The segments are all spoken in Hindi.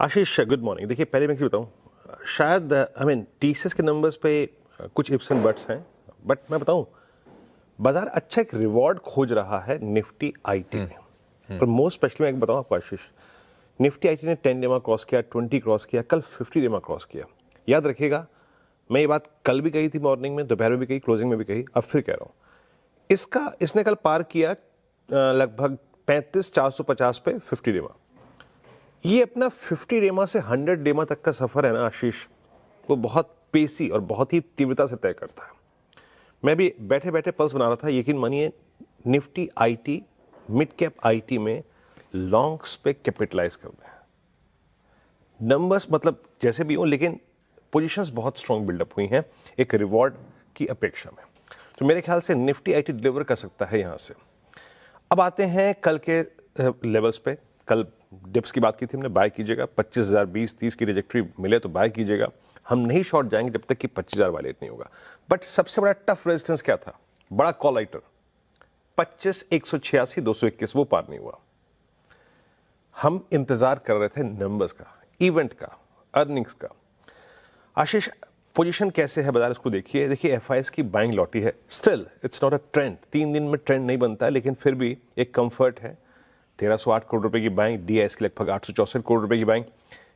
आशीष, गुड मॉर्निंग। देखिए, पहले मैं क्या बताऊँ, शायद टीसीएस के नंबर्स पे कुछ इफ्स एंड बट्स हैं, बट मैं बताऊँ, बाजार अच्छा एक रिवॉर्ड खोज रहा है निफ्टी आईटी में। और मोस्ट स्पेशली मैं एक बताऊँ आपको आशीष, निफ्टी आईटी ने 10 डेमा क्रॉस किया, 20 क्रॉस किया, कल 50 डेमा क्रॉस किया। याद रखिएगा, मैं ये बात कल भी कही थी, मॉर्निंग में, दोपहर में भी कही, क्लोजिंग में भी कही, अब फिर कह रहा हूँ। इसने कल पार किया लगभग 35,450 पे 50 डेमा। ये अपना 50 डेमा से 100 डेमा तक का सफर है ना आशीष, वो बहुत पेसी और बहुत ही तीव्रता से तय करता है। मैं भी बैठे बैठे पल्स बना रहा था, यकीन मानिए, Nifty IT, mid cap IT में लॉन्ग्स पे कैपिटलाइज कर रहे हैं। नंबर्स मतलब जैसे भी हो, लेकिन पोजीशंस बहुत स्ट्रॉन्ग बिल्डअप हुई हैं एक रिवॉर्ड की अपेक्षा में। तो मेरे ख्याल से निफ्टी आईटी डिलीवर कर सकता है यहां से। अब आते हैं कल के लेवल्स पे। कल डिप्स की बात की थी हमने, बाय कीजिएगा। 25,000, 20-30 की ट्रैजेक्टरी मिले तो बाय कीजिएगा। हम नहीं शॉर्ट जाएंगे जब तक कि 25,000 वायलेट नहीं होगा। बट सबसे बड़ा टफ रेजिस्टेंस क्या था, बड़ा कॉल आइटर 25,186, 221, वो पार नहीं हुआ। हम इंतजार कर रहे थे नंबर्स का, इवेंट का, अर्निंग्स का। आशीष, पोजीशन कैसे है बाजार, इसको देखिए। देखिए, एफआईएस की बाइंग लौटी है। Still it's not a trend, 3 दिन में ट्रेंड नहीं बनता है, लेकिन फिर भी एक कंफर्ट है। 1308 करोड़ रुपए की बाइंग, डीआईएस की लगभग 864 करोड़ रुपए की बाइंग।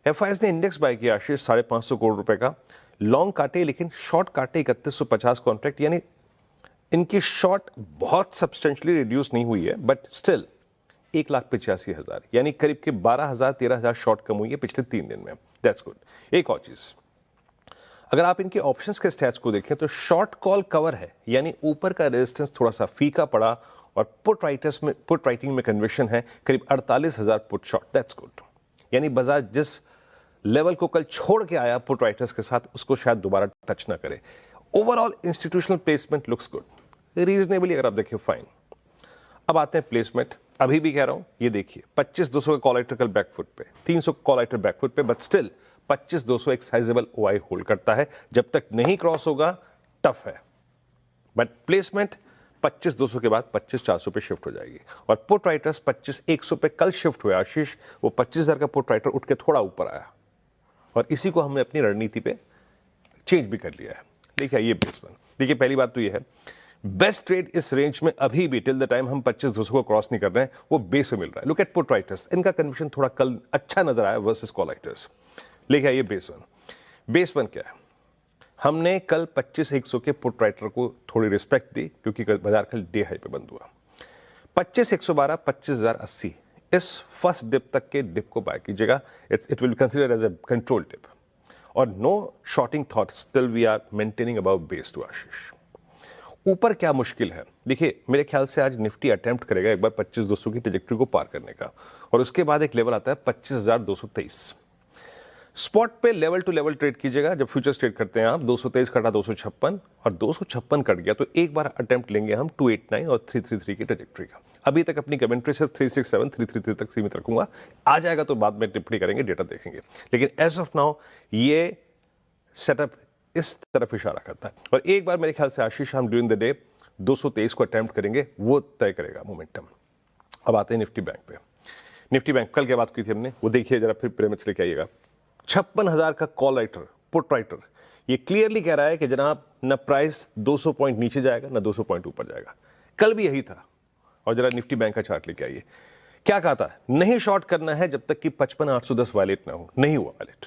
एफआईएस ने इंडेक्स बाय किया आशीष 550 करोड़ रुपए का। लॉन्ग काटे लेकिन शॉर्ट काटे 3150 कॉन्ट्रैक्ट, यानी इनकी शॉर्ट बहुत सब्सटेंशियली रिड्यूस नहीं हुई है, बट स्टिल 1,85,000, यानी करीब के 12,000 13,000 शॉर्ट कम हुई है पिछले 3 दिन में। That's good. एक और चीज, अगर आप इनके ऑप्शंस के स्टैट्स को देखें तो शॉर्ट कॉल कवर है, यानी ऊपर का रेजिस्टेंस थोड़ा सा फीका पड़ा, और पुट राइटिंग में कन्वर्शन है करीब 48,000 पुट शॉर्ट। That's good. यानी बाजार जिस लेवल को कल छोड़ के आया पुट राइटर्स के साथ, उसको शायद दोबारा टच ना करे। Overall institutional placement looks good, reasonably अगर आप देखिए, फाइन। अब आते हैं प्लेसमेंट। अभी भी कह रहा हूं, ये देखिए 25,200 का कॉल आइटर कल बैकफुट पे, 300 का कॉल आइटर बैकफुट पे, बट स्टिल 25,200 एक साइजेबल ओआई होल्ड करता है। जब तक नहीं क्रॉस होगा टफ है, बट प्लेसमेंट 25,200 के बाद 25,400 पे शिफ्ट हो जाएगी। और पुट राइटर्स 25,100 पे कल शिफ्ट हुआ आशीष, वो 25,000 का पुट राइटर उठ के थोड़ा ऊपर आया, और इसी को हमने अपनी रणनीति पे चेंज भी कर लिया है। देखिए ये बेसमेंट, देखिए पहली बात तो ये है, बेस्ट ट्रेड इस रेंज में अभी भी टिल द टाइम हम 25,200 को क्रॉस नहीं कर रहे हैं, वो बेस में मिल रहा है। लुक एट पुट राइटर्स, इनका कन्वर्शन थोड़ा कल अच्छा नजर आया वर्सेस कॉल राइटर्स। लेकिन ये बेस वन क्या है, हमने कल 25,100 के पुट राइटर को थोड़ी रिस्पेक्ट दी, क्योंकि बाजार कल डे हाई पे बंद हुआ। 25,112, 25,080, इस फर्स्ट डिप तक के डिप को बाय कीजिएगा। It will consider as a control dip, और no shorting thoughts till we are maintaining about base to आशीष। ऊपर क्या मुश्किल है, देखिए मेरे ख्याल से आज निफ्टी अटेम्प्ट करेगा एक बार 25,200 की ट्रैजेक्टरी को पार करने का, और उसके बाद एक लेवल आता है 25,223। स्पॉट पे लेवल टू लेवल ट्रेड कीजिएगा। जब फ्यूचर्स ट्रेड करते हैं आप, 223 कटा 256, और 256 कट गया तो एक बार अटेम्प्ट लेंगे हम 289 और 333 की ट्रैजेक्टरी का। अभी तक अपनी कमेंट्री सिर्फ 367, 333 तक सीमित रखूंगा। आ जाएगा तो बाद में टिप्पणी करेंगे, डेटा देखेंगे, लेकिन एज ऑफ नाउ ये सेटअप इस तरफ इशारा करता है। और एक बार मेरे ख्याल से आशीष हम ड्यूरिंग द डे 223 को अटेम्प्ट करेंगे, वो तय करेगा मोमेंटम। अब आते हैं निफ्टी बैंक पे। निफ्टी बैंक कल क्या बात की थी हमने, वो देखिए जरा, फिर पिरामिड्स लेके आइएगा। 56,000 का कॉल राइटर, पुट राइटर, ये क्लियरली कह रहा है कि जनाब न प्राइस 200 पॉइंट नीचे जाएगा, न 200 पॉइंट ऊपर जाएगा। कल भी यही था। और जरा निफ्टी बैंक का चार्ट लेके आइए, क्या कहा था, नहीं शॉर्ट करना है जब तक कि 55,810 वायलेट ना हो। नहीं हुआ वायलेट,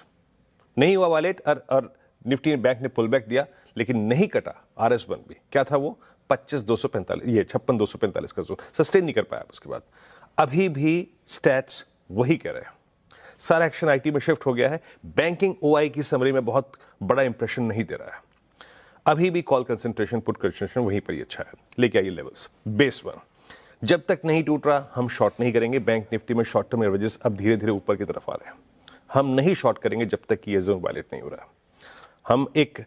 नहीं हुआ वायलेट, और निफ्टी बैंक ने पुल बैक दिया, लेकिन नहीं कटा RS1 भी। क्या था वो, 25,245, ये 56,245 का जोन सस्टेन नहीं कर पाया उसके बाद। अभी भी स्टैट्स वही कह रहे हैं, सारा एक्शन आईटी में शिफ्ट हो गया है। बैंकिंग ओआई की समरी में बहुत बड़ा इंप्रेशन नहीं दे रहा है। अभी भी कॉल कंसंट्रेशन, पुट कंसंट्रेशन वहीं पर ही अच्छा है। लेके आइए लेवल्स। बेस वन जब तक नहीं टूट रहा हम शॉर्ट नहीं करेंगे। बैंक निफ्टी में शॉर्ट टर्म एवरेजेस अब धीरे धीरे ऊपर की तरफ आ रहे हैं। हम नहीं शॉर्ट करेंगे जब तक कि ये जोन वायलेट नहीं हो रहा। हम एक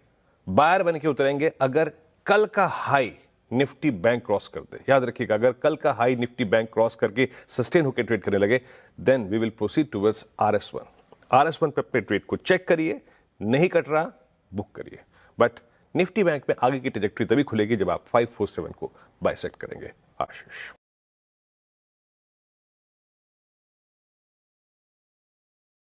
बायर बन के उतरेंगे अगर कल का हाई निफ्टी बैंक क्रॉस कर दे। याद रखिएगा, अगर कल का हाई निफ्टी बैंक क्रॉस करके सस्टेन होकर ट्रेड करने लगे, then we will proceed towards RS1। RS1 पे अपने ट्रेड को चेक करिए, नहीं कट रहा बुक करिए। बट निफ्टी बैंक में आगे की ट्रैजेक्टरी तभी खुलेगी जब आप 547 को बाइसेक्ट करेंगे। आशीष।